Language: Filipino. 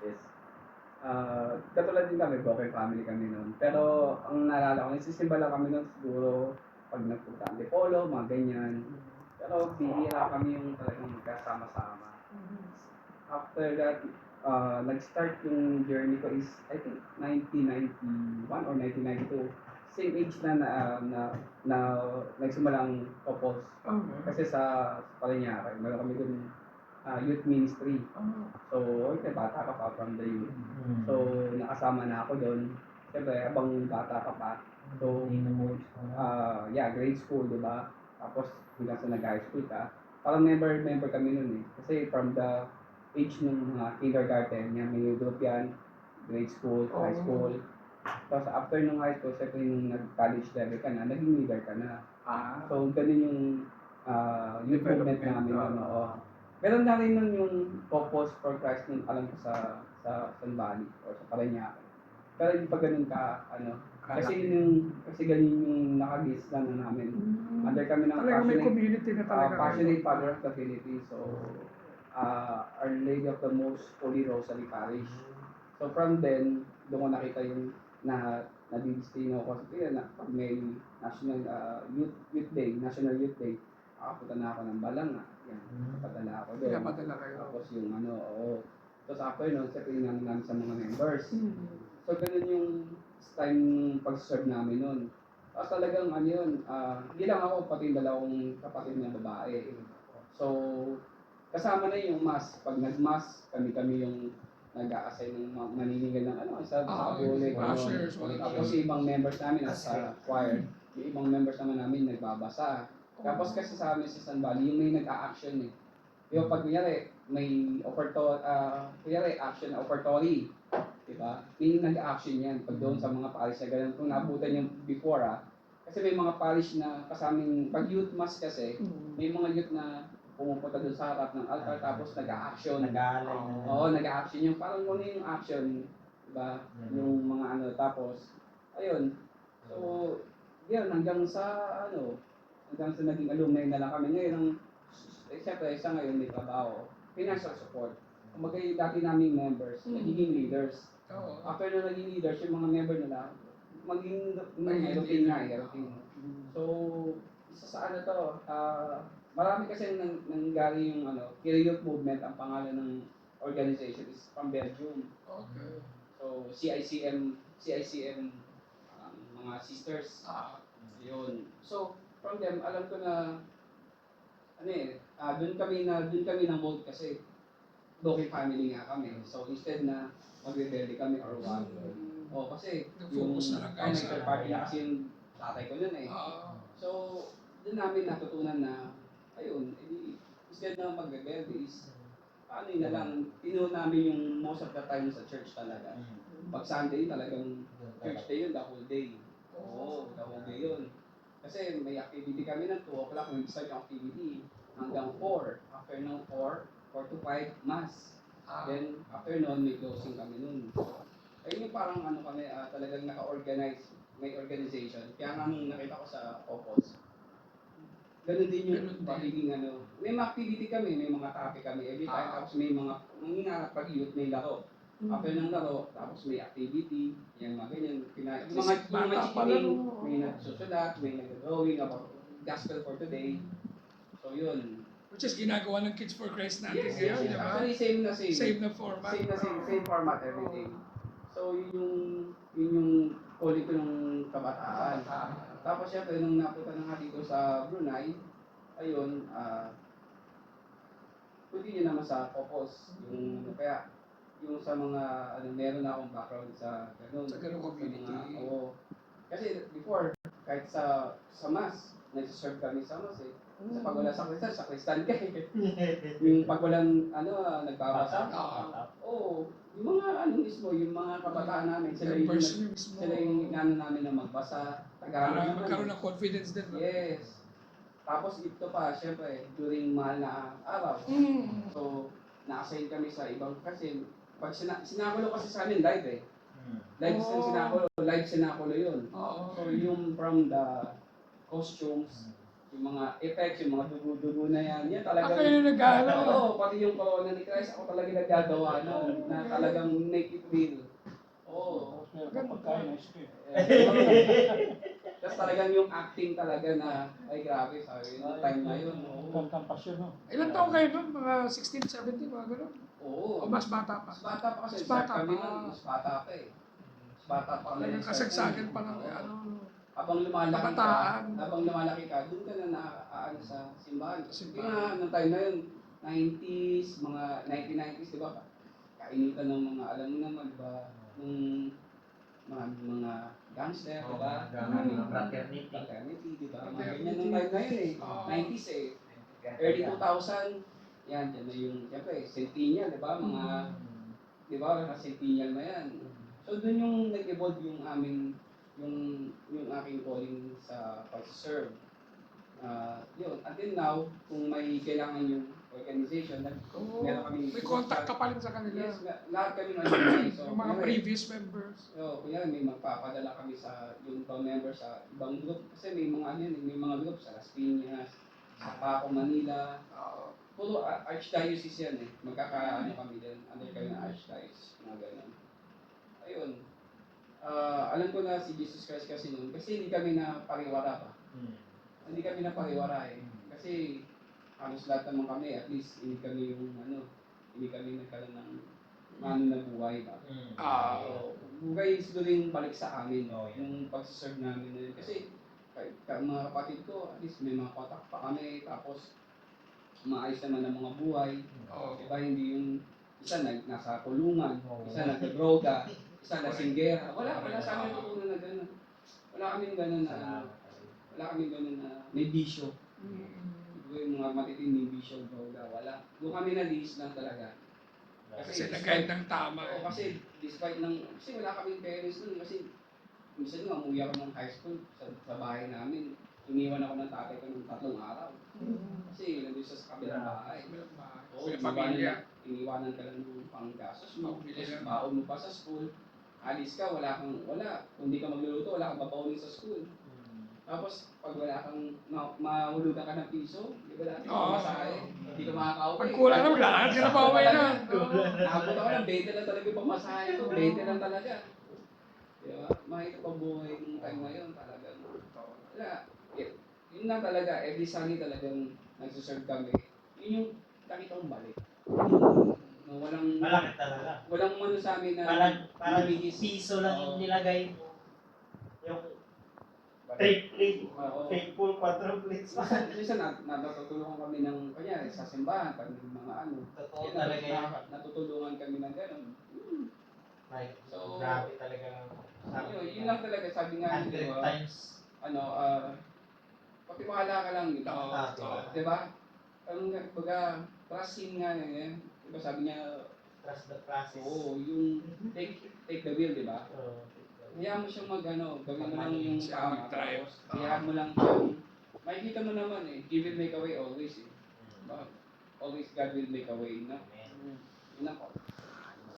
is, katulad din kami, broken family kami noon. Pero ang naalala ko, nagsisimba lang kami noon siguro pag nagpunta ang Dipolo, mga ganyan. Pero bihira kami yung talagang magkasama-sama. After that, nag-start yung journey ko is, I think, 1991 or 1992. Same age na nagsimulang couples. Kasi sa Parañaque, meron kami dun youth ministry. So, okay, bata ka pa from the youth. So, nakasama na ako doon. Siyempre, habang bata ka pa. So, grade school, di ba? Tapos, hanggang sa nag-high school ka. Parang member kami nun eh. Kasi from the age ng mga kindergarten, may group yan, grade school, high school. Tapos after nung high school, siyempre nung nag-college level ka na, naging leader ka na. So, ganun yung youth movement namin. Meron na rin nun yung Focus for Christ nung alam ko sa San Valley or sa Parañaque. Pero hindi pa ganun kasi ganun yung nakagis lang na namin. Under kami ng passionate Father of the Philippines. So, Our Lady of the Most Holy Rosary Parish. So from then, doon ko nakita yung nadidistino ko na pag may National Youth Day, National Youth Day, nakapunta na ako ng Balanga. Yan, napadala ako doon. Pinapadala kayo. Tapos yung Tapos after nun, sabihin namin sa mga members. So ganun yung time pag-serve namin nun. Tapos talagang hindi lang ako, pati yung dalawang kapatid ng babae. So, kasama na yung mass. Pag nag-mass, kami yung nag-a-assign ng maninigal ng sa bulik. Tapos yung ibang members namin nasa choir. Yung ibang members namin nagbabasa. Tapos kasi sa amin sa San Valley, yung may nag-a-action eh. Yung pag kunyari, may action na offertory. Diba? May nag-action yan. Pag doon sa mga parish na ganun. Kung nabutan yung before kasi may mga parish na kasaming, pag youth mass kasi, may mga youth na pumupunta doon sa harap ng altar tapos nag-a-action. Nag-a-action yung parang muna yung action. Diba? Yung mga tapos, ayun. So, yun, hanggang sa naging alumni na lang kami. Ngayon, siyempre, isa ngayon may trabaho. Financial support. Kumbaga yung dati naming members, nagiging leaders. After na naging leaders, yung mga member nila, maging routine. So, isa sa marami kasi nanggali yung youth movement, ang pangalan ng organization is from Belgium. Okay. So, CICM, mga sisters. Yun. So, from them, alam ko na, doon kami na-mold kasi broken family nga kami. So, instead na magrebelde kami or what. Kasi yung third party na kasi yung tatay ko nun eh. So, doon namin natutunan na, instead na magrebelde is, na lang, tinuon namin yung most of the time sa church talaga. Pag Sunday, talagang church day yun, the whole day. The whole day yun. Kasi may activity kami ng 2 o'clock, nag-start yung activity hanggang 4. After ng 4 to 5, mass. Then, after nun, may closing kami nun. Ayun yung parang kami, talagang naka-organize, may organization. Kaya nga nung nakita ko sa Opos, ganun din yung pagiging may mga activity kami, may mga topic kami every time, tapos may mga pag youth may laro. After ng laro, tapos may activity, yan mga ganyan. Mga chikiting, may nagsusulat, may nag-drawing about gospel for today. So yun. Which is ginagawa ng Kids for Christ natin ngayon, di ba? Actually, same. Same na format. Same format, everything. So yun yung quality ng kabataan. Tapos syempre, nung napunta na nga dito sa Brunei, ayun, continue naman sa Focus. Kaya, yung sa mga, meron na akong background sa ganun. Sa ganun community. Kasi before, kahit sa mass, nag-serve kami sa mass eh. Sa pag wala sa Kristan ka eh. Yung pag walang, nagbabasa. Yung mga mismo, yung mga kabataan namin, sila yung namin na magbasa, Tagalog naman. Magkaroon ng confidence din. Yes. Tapos ito pa, syempre, during mahal na araw. So, na-assign kami sa ibang, kasi, pag sinakulo kasi sa amin, live eh. Live sinakulo yun. So, yung from the costumes, yung mga effects, yung mga dugo-dugo na yan, yan talagang... Kayo yung nag-ano. Oo, pati yung corona ni Christ, ako talaga nagagawa na talagang make it real. Oo. Tapos meron kang pagkain ng script. Tapos talagang yung acting talaga na, ay grabe, sabi, yung time na yun. Meron kang pasyon, no? Ilan taong kayo nun? Mga 16, 17, mga gano'n? Oo. O mas bata pa? Mas bata pa kasi, Mas bata kami pa. nun, mas bata pa eh. Mas bata pa kami. Talagang kasagsagan pa lang, Oo. ano, Habang lumalaki ka, kabataan. doon ka na naaano sa simbahan. Simbahan. Kaya nung time na yun, 90s, mga 1990s, di ba? Kainitan ng mga, alam mo naman, di ba? Nung mga gangster, di ba? Fraternity, di ba? Mga ganyan nung time na yun eh. Oo. 90s eh. Early 2000, yan, dyan na yung, siyempre, Centennial, di ba? Mga, di ba? Centennial na yan. So doon yung nag-evolve yung aming yung aking calling sa pag-serve. Yun, until now, kung may kailangan yung organization, Oo. meron kami May contact ka pa rin sa kanila. Yes, lahat kami nandiyan. So, Yung mga kunyari, previous members. kunyari may magpapadala kami sa yung ibang member sa ibang group. Kasi may mga ano yun, may mga group sa Las Piñas, sa Paco, Manila. Puro archdiocese yan eh. Magkakaano kami din. Under kayo na archdiocese. Mga ganun. Ayun. Alam ko na si Jesus Christ kasi noon. Kasi hindi kami na pariwara pa. Hindi kami na pariwara eh. Kasi halos lahat naman kami, at least hindi kami yung hindi kami nagkaroon ng na buhay ba. So, buhay is doon balik sa amin. Yung pag-serve namin na yun. Kasi mga kapatid ko, at least may mga kontak pa kami. Tapos, maayos naman ang mga buhay. Diba, hindi yung isa nasa kulungan, isa nagdroga, isa nasinggera. Wala sa amin tutunan na gano'n. Wala kaming gano'n na may bisyo. Yung mga matitinding bisyo, droga, wala. Doon kami na-list lang talaga. Kasi nag-guide ng tama. Oo, kasi despite kasi wala kaming parents nun. Kasi minsan nga, umuwi ako ng high school sa bahay namin. Iniwan ako ng tatay ko ng 3 araw. Kasi nandun siya sa kabilang bahay. Oo, May pamilya. iniwanan ka lang ng panggastos mo. Pambili Tapos lang. baon mo pa sa school. Alis ka, wala. Kung hindi ka magluluto, wala kang babaunin sa school. Tapos, pag wala kang mahulugan ka ng piso, di ba dati pamasahe, hindi ka makakauwi. Pag kulang na, maglalakad ka na pa uwi na. Nakabot ako ng 20 lang talaga yung pamasahe ko. 20 lang talaga. Di ba? Makita pa buhay ng time na yun talagang. Wala. Yun lang talaga. Every Sunday talagang nagsuserve kami. Yun yung nakita kong balik. No, Malaki talaga. walang ano sa amin na Parang lumihis. piso lang yung nilagay mo. Yung faithful quadruplets pa. Minsan natutulungan kami ng, kanya sa simbahan, pag may mga Totoo talaga yan. natutulungan kami ng gano'n. Like, So, grabe talaga. Yun lang talaga, sabi nga, 100 diba, times. patiwala ka lang, di ba? Oo. Di ba? Baga, trust him nga yan. Di ba sabi niya, Trust the process. yung take the wheel, di ba? Hayaan mo siyang gawin mo lang yung Siya tama. mag-drive. Tapos, hayaan mo lang siyang, makikita mo naman eh, He will make a way always eh. Diba? Always God will make a way, no? Amen. Yun ako.